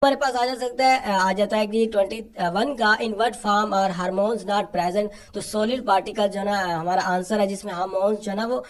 हमारे पास आ जाता है कि 21 का in what form are hormones not present. तो सॉलिड पार्टिकल जो है ना हमारा आंसर है, जिसमें हार्मोन्स जो है ना वो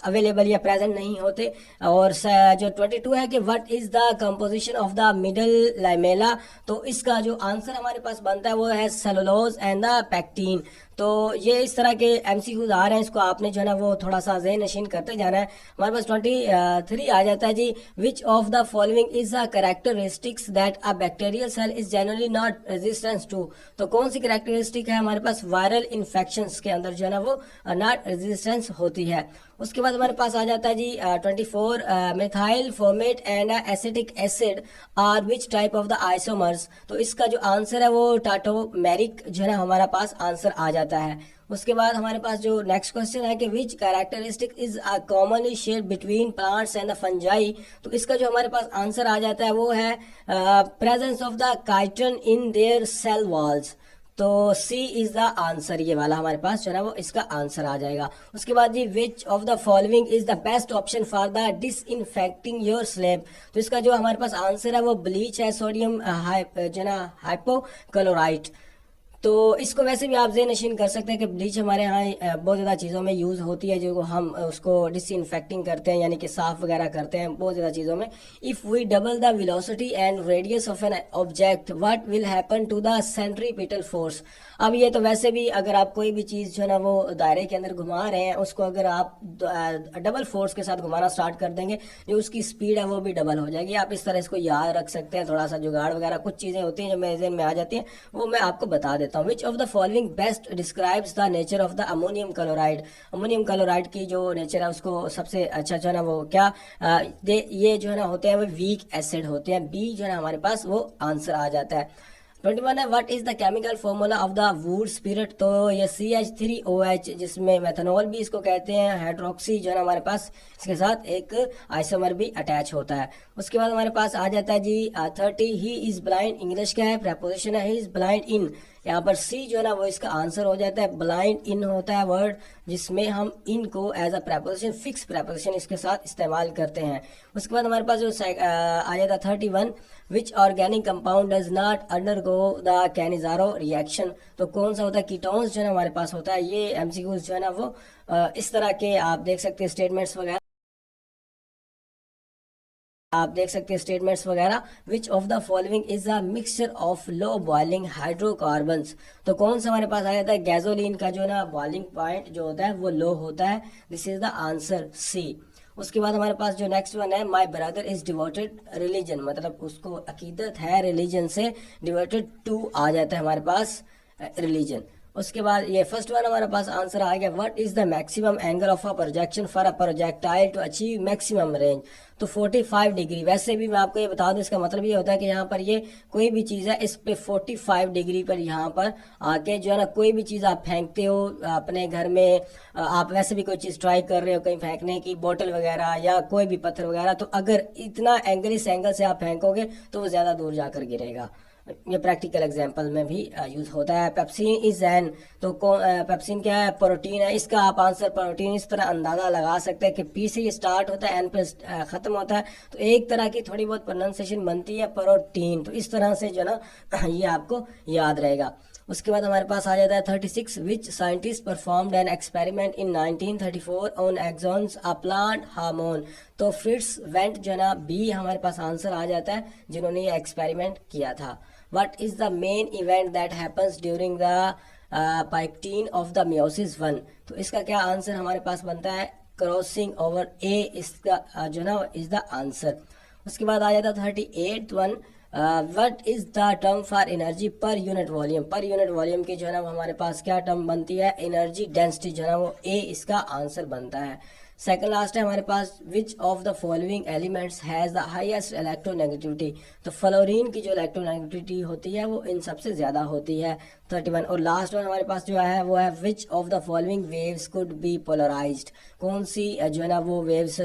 अवेलेबल या प्रेजेंट नहीं होते। और जो 22 है कि what is the composition of the middle lamella. तो इसका जो आंसर हमारे पास बनता है वो है सेलुलोज एंड द पैक्टीन। तो ये इस तरह के एमसीक्यूज आ रहे हैं, इसको आपने जो है ना वो थोड़ा सा ज़हन नशीन करते जाना है। हमारे पास 23 आ जाता है जी, which of the following is a characteristics that a bacterial cell is generally not resistance to. तो कौन सी कैरेक्टरिस्टिक है हमारे पास वायरल इन्फेक्शंस के अंदर जो है ना वो नॉट रेजिस्टेंस होती है। उसके बाद हमारे पास आ जाता है जी 24, methyl formate and acetic acid are which type of the isomers. तो इसका जो आंसर है वो टाटोमेरिक जो है ना हमारा पास आंसर आ जाता है। उसके बाद हमारे पास जो नेक्स्ट क्वेश्चन है कि which characteristic is commonly shared between plants and the fungi. तो इसका जो हमारे पास आंसर आ जाता है वो है presence of the chitin in their cell walls. तो सी इज द आंसर, ये वाला हमारे पास जो है ना वो इसका आंसर आ जाएगा। उसके बाद जी which of the following is the best option for the disinfecting your slab. तो इसका जो हमारे पास आंसर है वो ब्लीच है, सोडियम जो है ना हाइपोक्लोराइट। तो इसको वैसे भी आप नशीन कर सकते हैं कि ब्लीच हमारे यहाँ बहुत ज़्यादा चीज़ों में यूज़ होती है, जो हम उसको डिसइंफेक्टिंग करते हैं यानी कि साफ़ वगैरह करते हैं बहुत ज़्यादा चीज़ों में। If we double the velocity and radius of an object what will happen to the centripetal force. अब ये तो वैसे भी अगर आप कोई भी चीज़ जो है ना वो दायरे के अंदर घुमा रहे हैं, उसको अगर आप डबल फोर्स के साथ घुमाना स्टार्ट कर देंगे, जो उसकी स्पीड है वो भी डबल हो जाएगी। आप इस तरह इसको याद रख सकते हैं, थोड़ा सा जुगाड़ वगैरह कुछ चीज़ें होती हैं जो मेरे ज़हन में आ जाती हैं, वो मैं आपको बता देता हूँ। विच of the following best describes the nature of the ammonium chloride. Ammonium chloride की जो नेचर है उसको सबसे अच्छा जो है ना वो क्या ये जो है ना होते हैं वो वीक एसिड होते हैं। बी जो है ना हमारे पास वो आंसर आ जाता है। 21 है what is the chemical formula of the wood spirit. तो ये CH3OH, जिसमें मेथनॉल भी इसको कहते हैं, हाइड्रोक्सी जो है ना हमारे पास इसके साथ एक आइसोमर भी अटैच होता है। उसके बाद हमारे पास आ जाता है जी 30, ही इज ब्लाइंड। इंग्लिश क्या है, प्रपोजिशन है ही इज ब्लाइंड इन। यहाँ पर सी जो है ना वो इसका आंसर हो जाता है। ब्लाइंड इन होता है वर्ड जिसमें हम इन को as a preposition, fix preposition इसके साथ इस्तेमाल करते हैं। उसके बाद हमारे पास जो आ जाता है 31, which organic compound does not undergo the Cannizzaro reaction. तो कौन सा होता है, कीटोन्स जो है ना हमारे पास होता है। ये एमसीक्यूज जो है ना वो इस तरह के आप देख सकते हैं स्टेटमेंट्स वगैरह, विच of the following is a mixture of low boiling hydrocarbons. तो कौन सा हमारे पास आ जाता है, गैसोलीन का जो है ना बॉइलिंग पॉइंट जो होता है वो लो होता है। This is the answer C. उसके बाद हमारे पास जो नेक्स्ट वन है, my brother is devoted religion, मतलब उसको अकीदत है रिलीजन से, डिवोटेड टू आ जाता है हमारे पास रिलीजन। उसके बाद ये फर्स्ट वन हमारे पास आंसर आ गया, what is the maximum angle of a projection for a projectile to achieve maximum range. तो 45 डिग्री। वैसे भी मैं आपको ये बता दूं, इसका मतलब ये होता है कि यहाँ पर ये कोई भी चीज़ है इस पे 45 डिग्री पर यहाँ पर आके जो है ना कोई भी चीज़ आप फेंकते हो अपने घर में, आप वैसे भी कोई चीज़ ट्राई कर रहे हो कहीं फेंकने की, बोतल वगैरह या कोई भी पत्थर वगैरह, तो अगर इतना एंगल इस एंगल से आप फेंकोगे तो वो ज़्यादा दूर जाकर गिरेगा। ये प्रैक्टिकल एग्जांपल में भी यूज होता है। Pepsin is an. तो पेप्सिन क्या है, प्रोटीन है। इसका आप आंसर प्रोटीन इस तरह अंदाजा लगा सकते हैं कि पी से ये स्टार्ट होता है, एन पे खत्म होता है, तो एक तरह की थोड़ी बहुत प्रोनाउंसिएशन बनती है प्रोटीन। तो इस तरह से जो ना ये आपको याद रहेगा। उसके बाद हमारे पास आ जाता है 36, which scientist performed an experiment in 1934 on auxins a plant hormone. तो फ्रिट्स वेंट जो है ना बी हमारे पास आंसर आ जाता है, जिन्होंने ये एक्सपेरिमेंट किया था। What is the main event that happens during the pectin of the meiosis 1। तो इसका क्या आंसर हमारे पास बनता है, क्रॉसिंग ओवर ए इसका जो ना इज द आंसर। उसके बाद आ जाता है 38 one, what is the term for energy per unit volume. Per unit volume की जो है ना हमारे पास क्या टर्म बनती है, एनर्जी डेंसिटी जो है ना वो ए इसका आंसर बनता है। सेकंड लास्ट है हमारे पास, which of the following elements has the highest electronegativity. तो फ्लोरीन की जो इलेक्ट्रोनेगेटिविटी होती है वो इन सबसे ज़्यादा होती है 31। और लास्ट वन हमारे पास जो है वो है, which of the following waves could be polarised. कौन सी जो है ना वो वेव्स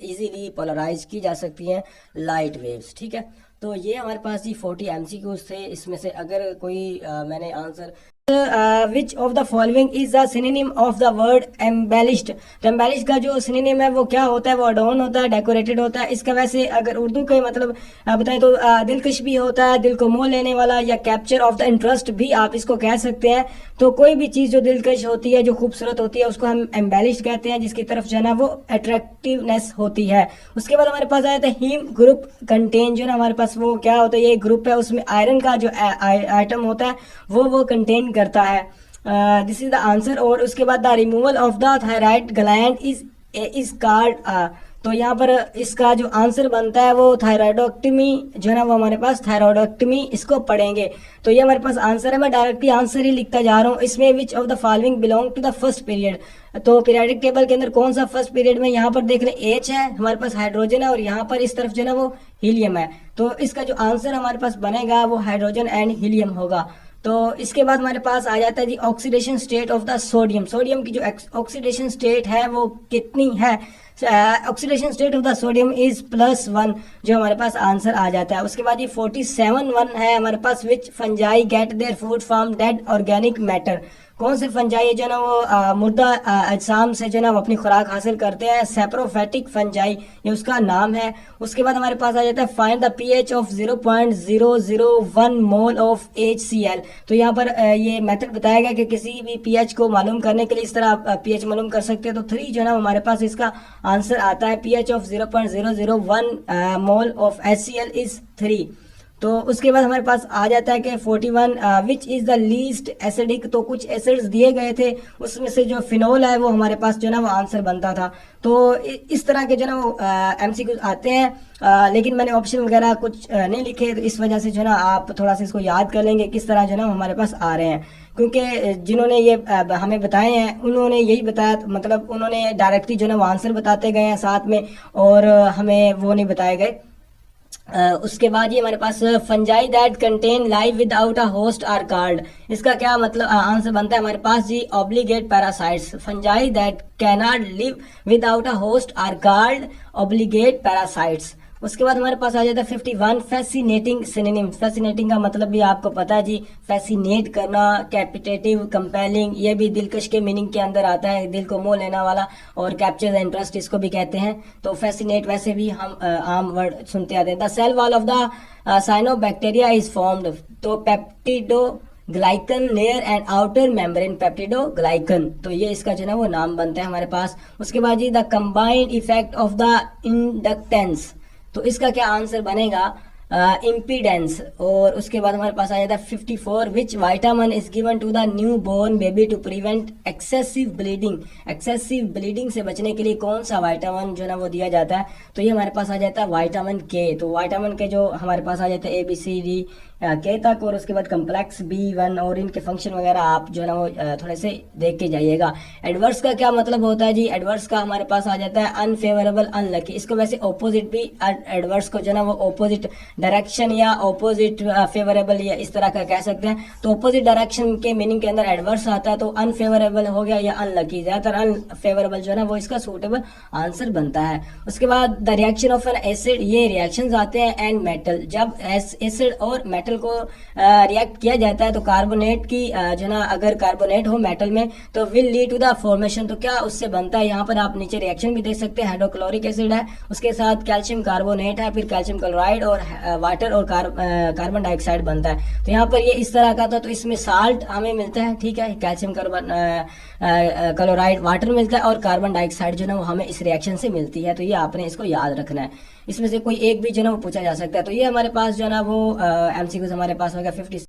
इजीली पोलराइज की जा सकती हैं, लाइट वेव्स। ठीक है, तो ये हमारे पास ही 40 MCQs थे। इसमें से अगर कोई मैंने answer which of the following is the synonym of the word embellished. तो एम्बेलिश्ड का जो सिनोनिम है वो क्या होता है, वो अडोन होता है, डेकोरेटेड होता है। इसका वैसे अगर उर्दू के मतलब बताएं तो दिलकश भी होता है, दिल को मोह लेने वाला, या कैप्चर ऑफ द इंटरेस्ट भी आप इसको कह सकते हैं। तो कोई भी चीज़ जो दिलकश होती है, जो खूबसूरत होती है, उसको हम एम्बेलिश्ड कहते हैं, जिसकी तरफ जो है ना वो अट्रैक्टिवनेस होती है। उसके बाद हमारे पास आया था हीम ग्रुप कंटेन, जो ना हमारे पास वो क्या होता है, ये ग्रुप है, उसमें आयरन का जो आइटम होता है वो कंटेन करता है। This is the answer. और उसके बाद the removal of the thyroid gland is called. तो यहाँ पर इसका जो आंसर बनता है वो थायराइडोक्टमी, जो है ना वो हमारे पास थायराइडोक्टमी, इसको पढ़ेंगे। तो ये हमारे पास आंसर है। मैं डायरेक्टली आंसर ही लिखता जा रहा हूँ। इसमें which of the following belong to the first period. तो पीरियडिक टेबल के अंदर कौन सा फर्स्ट पीरियड में, यहाँ पर देख रहे हैं एच है, हमारे पास हाइड्रोजन है, और यहाँ पर इस तरफ जो है ना वो हीलियम है। तो इसका जो आंसर हमारे पास बनेगा वो हाइड्रोजन एंड हीलियम होगा। तो इसके बाद हमारे पास आ जाता है जी oxidation state of the sodium. Sodium की जो ऑक्सीडेशन स्टेट है वो कितनी है। Oxidation state of the sodium is +1, जो हमारे पास आंसर आ जाता है। उसके बाद ये 47 है हमारे पास, which fungi get their food from dead organic matter. कौन से फंजाई जो ना वो मुर्दा अजसाम से जो ना वो अपनी खुराक हासिल करते हैं, सेप्रोफेटिक फंजाई, ये उसका नाम है। उसके बाद हमारे पास आ जाता है find the pH of 0.001 mole of HCl। तो यहाँ पर ये मेथड बताया गया कि किसी भी पीएच को मालूम करने के लिए इस तरह आप पीएच मालूम कर सकते हैं। तो 3 जो है ना हमारे पास इसका आंसर आता है, pH of 0.001 mole of HCl is 3। तो उसके बाद हमारे पास आ जाता है कि 41 which is the least acidic. तो कुछ एसिड्स दिए गए थे, उसमें से जो फिनोल है वो हमारे पास जो ना वो आंसर बनता था। तो इस तरह के जो ना वो MCQ आते हैं, लेकिन मैंने ऑप्शन वगैरह कुछ नहीं लिखे, तो इस वजह से जो ना आप थोड़ा सा इसको याद कर लेंगे किस तरह जो ना हमारे पास आ रहे हैं। क्योंकि जिन्होंने ये हमें बताए हैं उन्होंने यही बताया, मतलब उन्होंने डायरेक्टली जो ना वो आंसर बताते गए हैं साथ में, और हमें वो नहीं बताए गए। उसके बाद ये हमारे पास fungi that cannot live without a host are called. इसका क्या मतलब आंसर बनता है हमारे पास जी obligate parasites. Fungi that cannot live without a host are called obligate parasites. उसके बाद हमारे पास आ जाता है 51 फैसिनेटिंग सिनोनिम। फैसिनेटिंग का मतलब भी आपको पता है जी, फैसिनेट करना, कैपिटेटिव, कंपेलिंग, ये भी दिलकश के मीनिंग के अंदर आता है, दिल को मोह लेना वाला, और कैप्चर द इंटरेस्ट इसको भी कहते हैं। तो फैसिनेट वैसे भी हम आम वर्ड सुनते आते हैं। The cell wall of the cyanobacteria is formed. तो peptidoglycan layer and outer membrane peptidoglycan. तो ये इसका जो है वो नाम बनता है हमारे पास। उसके बाद जी the combined effect of the inductance. तो इसका क्या आंसर बनेगा, इम्पीडेंस। और उसके बाद हमारे पास आ जाता है 54 which vitamin is given to the new born baby to prevent excessive bleeding. Excessive bleeding से बचने के लिए कौन सा वाइटामिन जो ना वो दिया जाता है। तो ये हमारे पास आ जाता है वाइटामिन के। तो वाइटामिन के जो हमारे पास आ जाते हैं ABCD के तक, और उसके बाद कम्प्लेक्स B1, और इनके फंक्शन वगैरह आप जो है ना वो थोड़े से देख के जाइएगा। एडवर्स का क्या मतलब होता है जी, एडवर्स का हमारे पास आ जाता है अनफेवरेबल, अनलकी। इसको वैसे ऑपोजिट भी एडवर्स को जो है ना वो ऑपोजिट डायरेक्शन या ऑपोजिट फेवरेबल या इस तरह का कह सकते हैं। तो ऑपोजिट डायरेक्शन के मीनिंग के अंदर एडवर्स आता है, तो अनफेवरेबल हो गया या अनलकी। ज्यादातर अनफेवरेबल जो है ना वो इसका सूटेबल आंसर बनता है। उसके बाद the reaction of N acid, ये रिएक्शंस आते हैं एंड मेटल। जब एसिड और मेटल को रिएक्ट किया जाता है तो कार्बोनेट की जो ना अगर कार्बोनेट हो मेटल में तो will lead to the formation. तो क्या उससे बनता है, यहाँ पर आप नीचे रिएक्शन भी देख सकते हैं। हाइड्रोक्लोरिक एसिड है, उसके साथ कैल्शियम कार्बोनेट है, फिर कैल्शियम क्लोराइड और वाटर और कार्बन डाइऑक्साइड बनता है। तो यहाँ पर ये इस तरह का था। तो इसमें साल्ट हमें मिलता है, ठीक है, कैल्शियम कार्बन क्लोराइड, वाटर मिलता है, और कार्बन डाइऑक्साइड जो ना वो हमें इस रिएक्शन से मिलती है। तो ये आपने इसको याद रखना है। इसमें से कोई एक भी जो ना वो पूछा जा सकता है। तो ये हमारे पास जो ना वो MCQs हमारे पास होगा 50,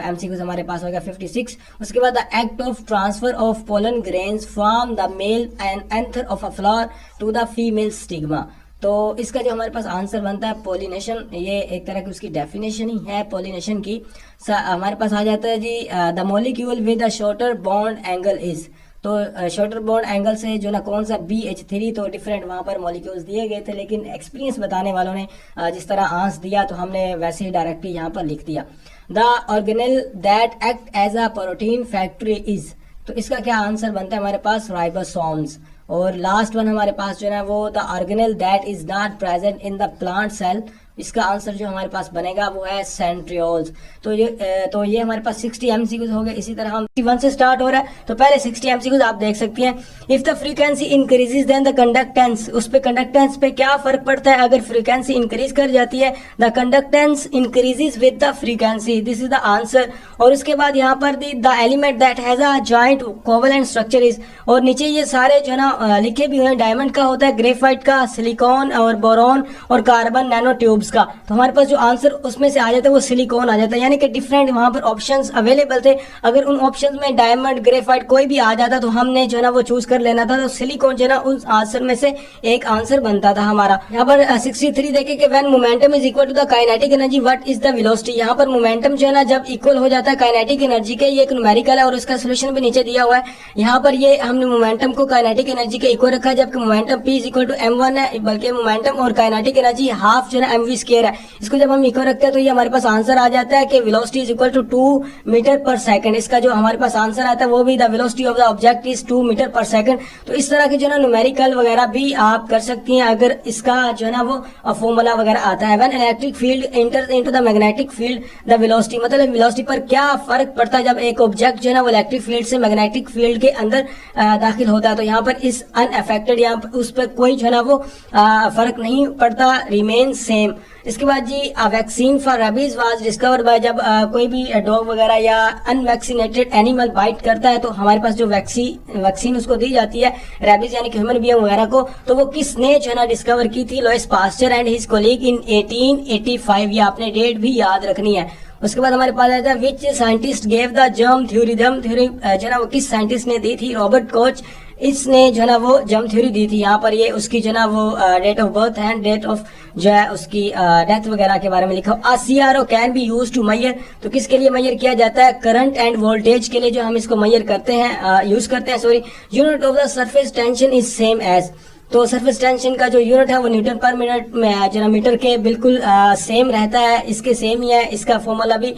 MCQs हमारे पास होगा 56। उसके बाद the act of transfer of pollen grains from the male and anther of a flower to the female stigma. तो इसका जो हमारे पास आंसर बनता है पोलिनेशन। ये एक तरह की उसकी डेफिनेशन ही है पोलिनेशन की। हमारे पास आ जाता है जी the molecule with the shorter bond angle is. तो शॉर्टर बॉन्ड एंगल से जो ना कौन सा BH3, तो डिफरेंट वहाँ पर मॉलिक्यूल्स दिए गए थे, लेकिन एक्सपीरियंस बताने वालों ने जिस तरह आंसर दिया तो हमने वैसे ही डायरेक्टली यहाँ पर लिख दिया। The organelle that act as a protein factory is. तो इसका क्या आंसर बनता है हमारे पास, राइबोसोम्स। और लास्ट वन हमारे पास जो है वो the organelle that is not present in the plant cell इसका आंसर जो हमारे पास बनेगा वो है सेंट्रियोल्स। तो ये हमारे पास 60 एमसीक्यूज हो गए। इसी तरह हम 1 से स्टार्ट हो रहा है, तो पहले 60 एमसीक्यूज आप देख सकती हैं। If the frequency increases then the conductance, उस पे कंडक्टेंस पे क्या फर्क पड़ता है? अगर फ्रीक्वेंसी इंक्रीज कर जाती है, the conductance increases with the frequency, this is the answer. और उसके बाद यहाँ पर the element that has a joint covalent structure is, और नीचे ये सारे जो ना लिखे भी हुए हैं, डायमंड का होता है, ग्रेफाइट का, सिलिकॉन और बोरॉन और कार्बन नैनो ट्यूब्स का। तो हमारे पास जो आंसर उसमें से आ जाता है वो सिलिकॉन आ जाता है, यानी कि डिफरेंट वहां पर ऑप्शंस अवेलेबल थे। अगर उन ऑप्शंस में डायमंड, ग्रेफाइट कोई भी आ जाता तो हमने जो ना वो चूज कर लेना था। तो सिलिकॉन जो ना उस आंसर में से एक आंसर बनता था हमारा। यहाँ पर 63 देखे कि when momentum is equal to the kinetic energy what is the velocity. यहाँ पर मोमेंटम जो है ना जब इक्वल हो जाता है काइनेटिक एनर्जी के, ये एक न्यूमेरिकल है और उसका सोल्यूशन भी नीचे दिया हुआ है। यहाँ पर ये हमने मोमेंटम को काइनेटिक एनर्जी के इक्वल रखा है, जबकि momentum p is equal to m1 है, बल्कि मोमेंटम और काइनेटिक एनर्जी हाफ जो है mv स्क्वायर है। इसको जब हम इक्वल रखते हैं तो ये हमारे पास आंसर आ जाता है कि velocity is equal to 2 metre per second. इसका जो हमारे पास आंसर आता है वो भी the velocity of the object is 2 metre per second. तो इस तरह के जो ना न्यूमेरिकल वगैरह भी आप कर सकती हैं अगर इसका जो है ना वो फॉर्मूला वगैरह आता है। When electric field enters into the magnetic field the velocity, मतलब वेलोसिटी पर क्या फर्क पड़ता है जब एक ऑब्जेक्ट जो है ना वो इलेक्ट्रिक फील्ड से मैग्नेटिक फील्ड के अंदर दाखिल होता है। तो यहाँ पर इस अनअफेक्टेड, यहाँ पर उस पर कोई जो है ना वो फर्क नहीं पड़ता, रिमेन सेम। इसके बाद जी vaccine for rabies was discovered by, जब कोई भी डॉग वगैरह या अनवैक्सीनेटेड एनिमल बाइट करता है तो हमारे पास जो वैक्सीन उसको दी जाती है रेबीज यानी कि ह्यूमन बीइंग वगैरह को, तो वो किसने जो है ना डिस्कवर की थी? Louis Pasteur and his colleague in 1885। ये आपने डेट भी याद रखनी है। उसके बाद हमारे पास आता है which scientist gave the germ theory. Germ theory जो है वो किस साइंटिस्ट ने दी थी? रॉबर्ट कोच, इसने जो है ना वो जर्म थ्योरी दी थी। यहाँ पर ये उसकी जो है ना वो date of birth and date of जो है उसकी डेथ वगैरह के बारे में लिखा। CRO can be use to measure, तो किसके लिए मेजर किया जाता है? करंट एंड वोल्टेज के लिए जो हम इसको मेजर करते हैं, यूज करते हैं sorry. Unit of the surface tension is same as, तो सरफेस टेंशन का जो यूनिट है वो न्यूटन पर मिनट में जो मीटर के बिल्कुल सेम रहता है, इसके सेम ही है। इसका फॉर्मूला भी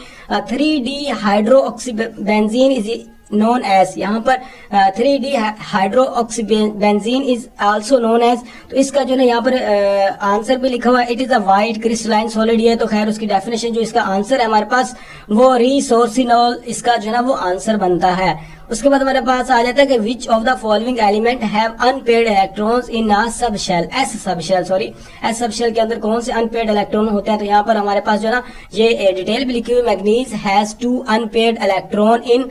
3D hydroxybenzene is known as, यहाँ पर 3D hydroxybenzene is also known as. तो इसका जो है यहाँ पर आंसर भी लिखा हुआ है, it is a white crystalline solid. ये तो खैर उसकी डेफिनेशन जो इसका आंसर है हमारे पास वो रिसोर्सिनॉल, इसका जो है ना वो आंसर बनता है। उसके बाद हमारे पास आ जाता है कि विच of the following element have unpaired electrons in a subshell, S subshell के अंदर कौन से अनपेयर्ड इलेक्ट्रॉन होते हैं? तो यहाँ पर हमारे पास जो है ना ये डिटेल भी लिखी हुई, manganese has 2 unpaired electron in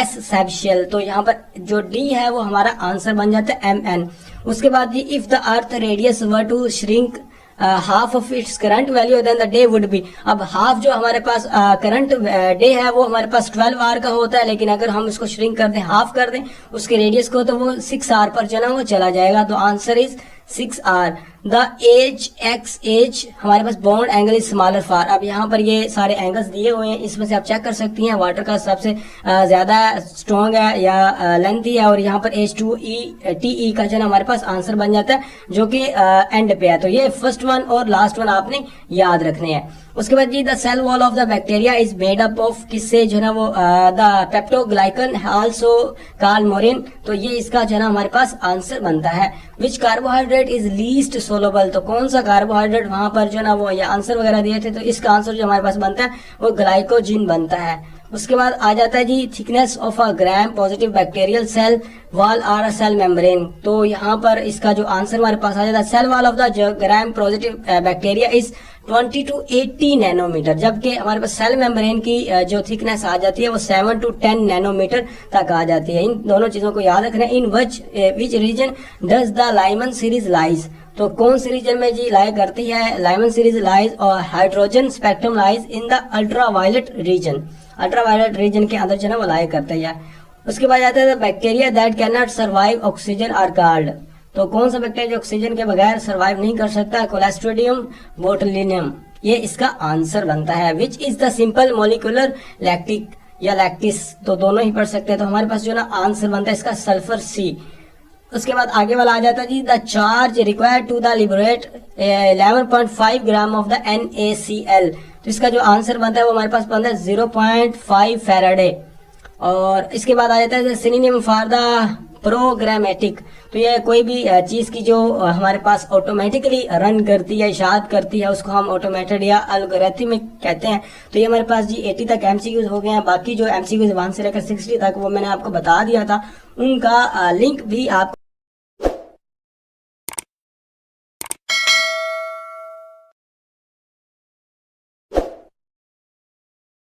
S subshell. तो यहाँ पर जो डी है वो हमारा आंसर बन जाता है MN। उसके बाद जी if the earth radius were to shrink half of its current value then the day would be. अब हाफ जो हमारे पास करंट डे है वो हमारे पास 12 आवर का होता है, लेकिन अगर हम इसको श्रिंक कर दें, हाफ कर दें उसके रेडियस को, तो वो 6 आवर पर जो ना वो चला जाएगा। तो answer is 6 hour. The as हमारे पास bond angle is smaller for. अब यहाँ पर ये सारे एंगल्स दिए हुए हैं, इसमें से आप चेक कर सकती हैं वाटर का सबसे ज्यादा स्ट्रॉन्ग है या लेंथी है, और यहाँ पर H2TE का जो ना हमारे पास आंसर बन जाता है जो कि एंड पे है। तो ये फर्स्ट वन और लास्ट वन आपने याद रखने हैं। उसके बाद जी the cell wall of the bacteria is made up of, किससे जो है ना वो the peptidoglycan also called murein. तो ये इसका जो है ना हमारे पास आंसर बनता है। विच कार्बोहाइड्रेट इज लीस्ट सोलबल, तो कौन सा कार्बोहाइड्रेट वहां पर जो है ना वो ये आंसर वगैरह दिए थे, तो इसका आंसर जो हमारे पास बनता है वो ग्लाइकोजिन बनता है। उसके बाद आ जाता है जी thickness of a Gram positive bacterial cell wall are a cell membrane. तो यहाँ पर इसका जो आंसर हमारे पास आ जाता है cell wall of the gram positive bacteria is 20 to 80 nanometre, जबकि हमारे पास सेल मेम्ब्रेन की जो थिकनेस आ जाती है वो 7 to 10 नैनोमीटर तक आ जाती है। इन दोनों चीजों को याद रखना है। In which region does the Lyman series lies, तो कौन सी रीजन में जी लाई करती है? लाइमन सीरीज लाइज और hydrogen spectrum lies in the ultraviolet region, ultraviolet region के अंदर जो है वो लाई करते हैं। उसके बाद आता है bacteria that can not survive oxygen are called, तो कौन सा बैक्टीरिया जो ऑक्सीजन के बगैर सर्वाइव नहीं कर सकता? कोलेस्ट्रीडियम बोटुलिनम, ये इसका आंसर बनता है। Which is the simple molecular lactic या लैक्टिस, तो दोनों ही पढ़ सकते हैं। तो हमारे पास जो ना आंसर बनता है इसका सल्फर C। उसके बाद आगे वाला आ जाता है जी the charge required to the liberate 11.5 gram of the NaCl, तो इसका जो आंसर बनता है वो हमारे पास बनता है 0.5 फैराडे। और इसके बाद आ जाता है सिनोनिम फॉर द प्रोग्रामेटिक, तो ये कोई भी चीज़ की जो हमारे पास ऑटोमेटिकली रन करती है, इशाद करती है, उसको हम ऑटोमेटेड या एल्गोरिथमिक कहते हैं। तो ये हमारे पास जी 80 तक एमसीक्यूज हो गए हैं। बाकी जो एमसीक्यूज 1 से लेकर 60 तक वो मैंने आपको बता दिया था, उनका लिंक भी आप